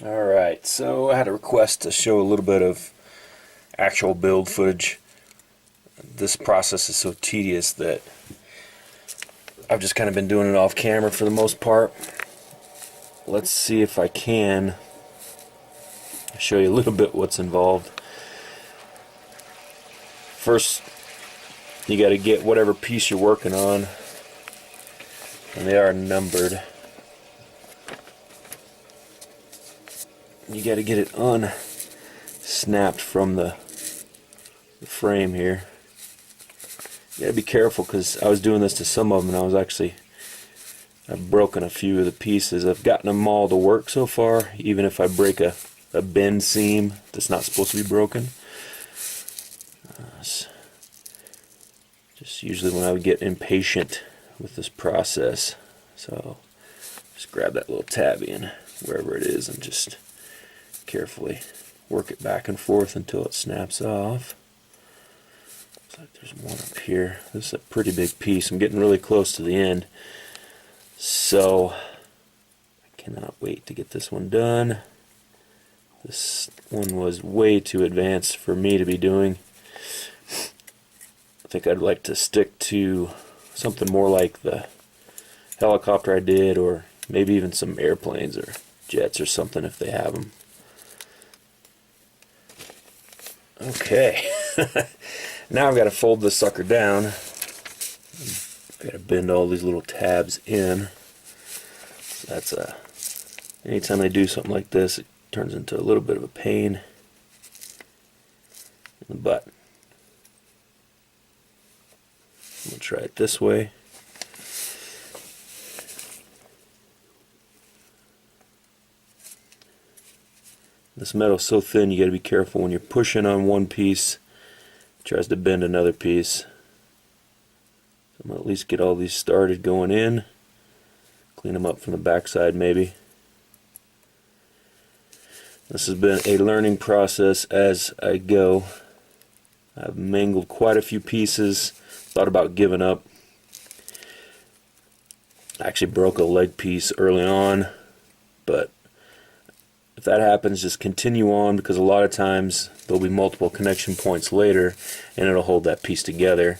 Alright, so I had a request to show a little bit of actual build footage. This process is so tedious that I've just kind of been doing it off camera for the most part. Let's see if I can show you a little bit what's involved. First, you got to get whatever piece you're working on, and they are numbered. You got to get it unsnapped from the frame here. You got to be careful because I was doing this to some of them and I've broken a few of the pieces. I've gotten them all to work so far, even if I break a bend seam that's not supposed to be broken. Just usually when I would get impatient with this process. So just grab that little tabby and wherever it is and just carefully work it back and forth until it snaps off. Looks like there's one up here. This is a pretty big piece. I'm getting really close to the end, so I cannot wait to get this one done. This one was way too advanced for me to be doing. I think I'd like to stick to something more like the helicopter I did, or maybe even some airplanes or jets or something if they have them. Okay, now I've got to fold this sucker down. I've got to bend all these little tabs in. That's anytime I do something like this, it turns into a little bit of a pain in the butt. I'm going to try it this way. This metal's so thin you got to be careful when you're pushing on one piece, it tries to bend another piece. So I'm going to at least get all these started going in, clean them up from the backside maybe. This has been a learning process as I go. I've mangled quite a few pieces, thought about giving up. I actually broke a leg piece early on, but if that happens, just continue on, because a lot of times there'll be multiple connection points later and it'll hold that piece together.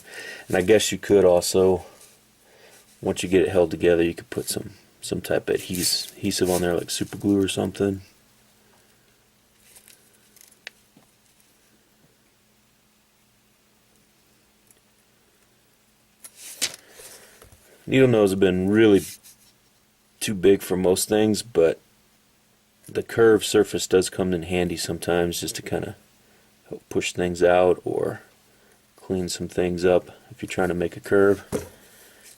And I guess you could also, once you get it held together, you could put some type of adhesive on there, like super glue or something. Needle nose have been really too big for most things, but the curved surface does come in handy sometimes, just to kind of help push things out or clean some things up if you're trying to make a curve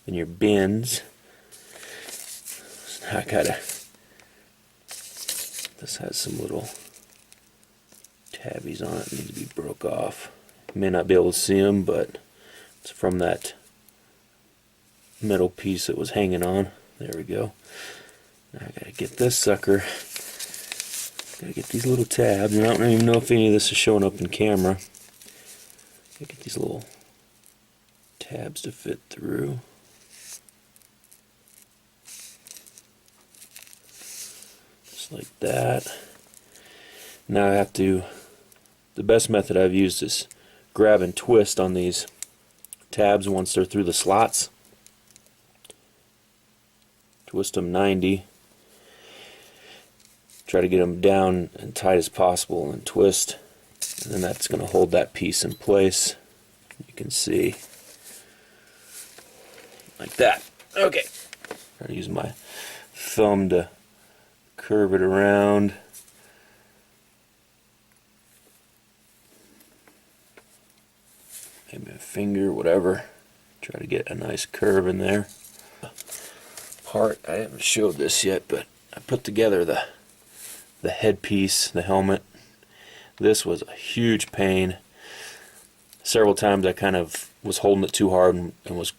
in your bends. So I gotta, this has some little tabbies on it that need to be broke off. You may not be able to see them, but it's from that metal piece that was hanging on. There we go. Now I gotta get this sucker. Gotta get these little tabs, and I don't even know if any of this is showing up in camera. Gotta get these little tabs to fit through. Just like that. Now I have to, the best method I've used is grab and twist on these tabs once they're through the slots. Twist them 90. Try to get them down and tight as possible and twist, and then that's going to hold that piece in place. You can see like that. Okay, try to use my thumb to curve it around. Maybe a finger, whatever. Try to get a nice curve in there. Part, I haven't showed this yet, but I put together the headpiece, the helmet. This was a huge pain. Several times I kind of was holding it too hard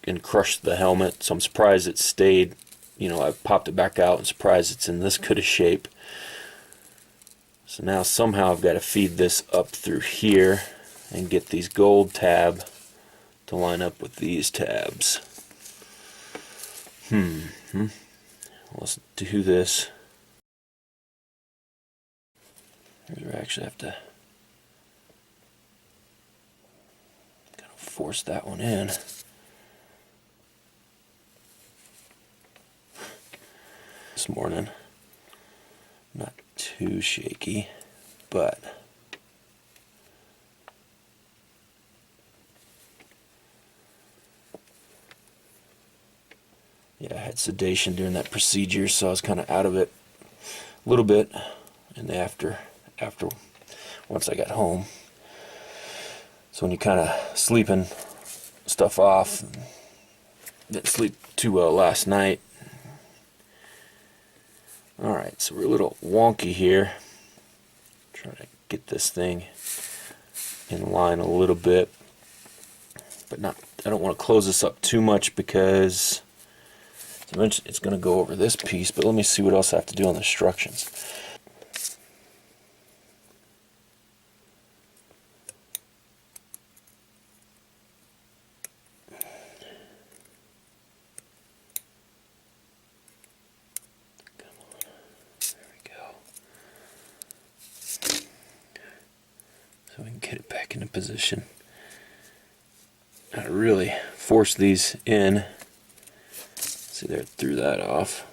and crushed the helmet, so I'm surprised it stayed. You know, I popped it back out and surprised it's in this good a shape. So now somehow I've got to feed this up through here and get these gold tab to line up with these tabs. Let's do this. Here's where I actually have to kind of force that one in. This morning, not too shaky, but yeah, I had sedation during that procedure, so I was kind of out of it a little bit. And after once I got home, so when you kind of sleeping stuff off, didn't sleep too well last night. All right, so we're a little wonky here. Trying to get this thing in line a little bit, but not. I don't want to close this up too much because eventually it's going to go over this piece. But let me see what else I have to do on the instructions. So we can get it back into position. I really force these in. See there, threw that off.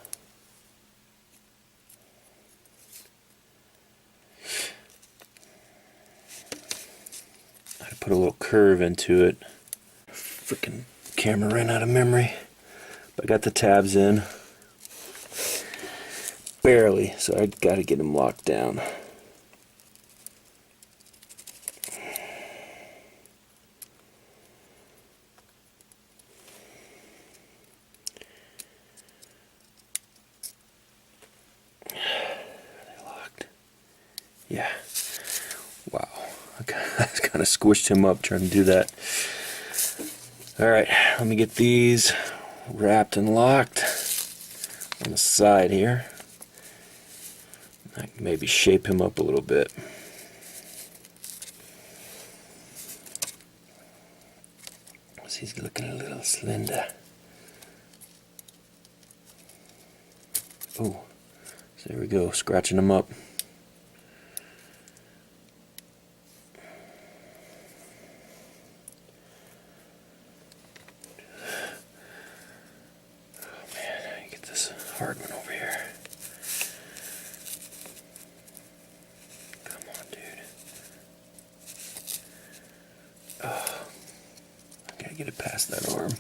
I put a little curve into it. Freaking camera ran out of memory. But I got the tabs in. Barely, so I got to get them locked down. Yeah. Wow. I kind of squished him up trying to do that. Alright, let me get these wrapped and locked on the side here. I can maybe shape him up a little bit. So he's looking a little slender. Oh, so there we go, scratching him up. Hard one over here. Come on, dude. Oh, I gotta get it past that arm.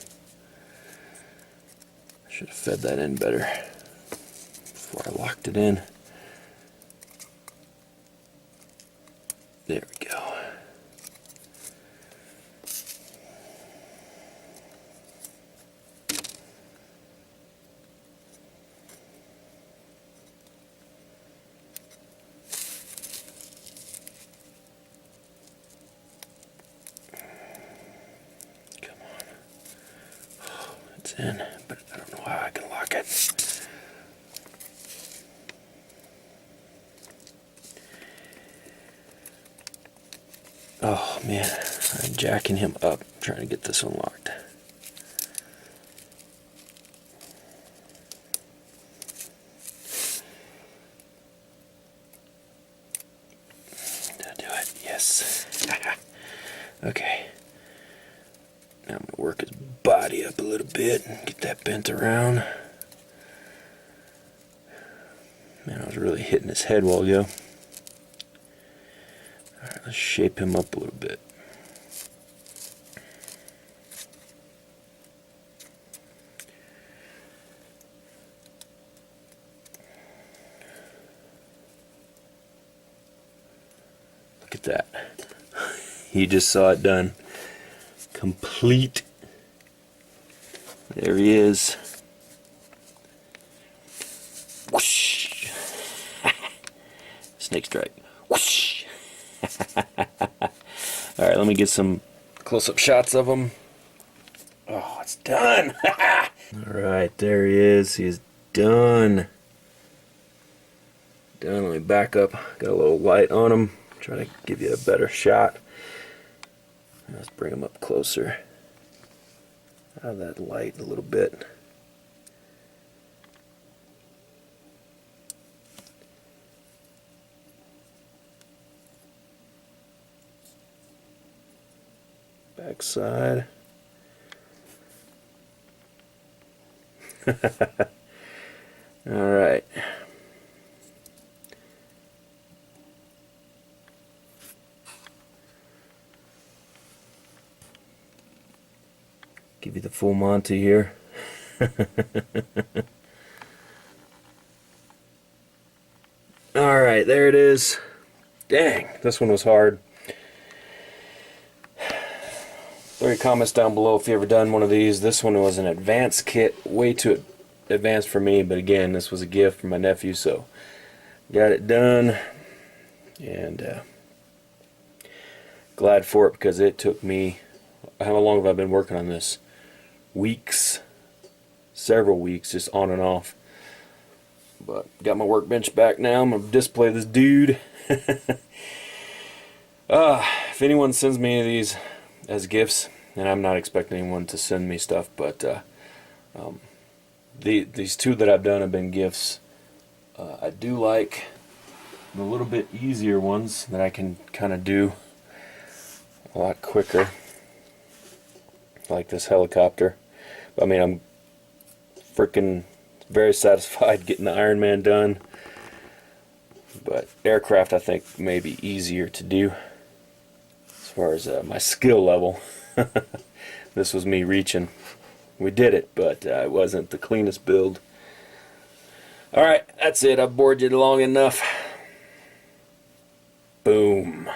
I should have fed that in better before I locked it in. There we go. In, but I don't know how I can lock it. Oh man, I'm jacking him up trying to get this one locked. Did I do it? Yes. Okay. Now I'm going to work his body up a little bit and get that bent around. Man, I was really hitting his head while ago. Alright, let's shape him up a little bit. Look at that. You just saw it done. Complete. There he is. Whoosh. Snake strike. Whoosh. Alright, let me get some close-up shots of him. Oh, it's done. Alright, there he is. He's done. Done. Let me back up. Got a little light on him. Try to give you a better shot. Let's bring him up closer. Out of that light a little bit. Back side. Alright. Give you the full Monty here. Alright, there it is. Dang, this one was hard. Throw your comments down below if you ever done one of these. This one was an advanced kit, way too advanced for me, but again, this was a gift from my nephew, so got it done, and glad for it, because it took me, how long have I been working on this? Weeks, several weeks, just on and off. But got my workbench back now. I'm gonna display this dude. If anyone sends me any of these as gifts, and I'm not expecting anyone to send me stuff, but these two that I've done have been gifts. I do like the little bit easier ones that I can kind of do a lot quicker, like this helicopter. I mean, I'm freaking very satisfied getting the Iron Man done, but aircraft I think may be easier to do as far as my skill level. This was me reaching. We did it, but it wasn't the cleanest build. Alright, that's it. I've bored you long enough. Boom.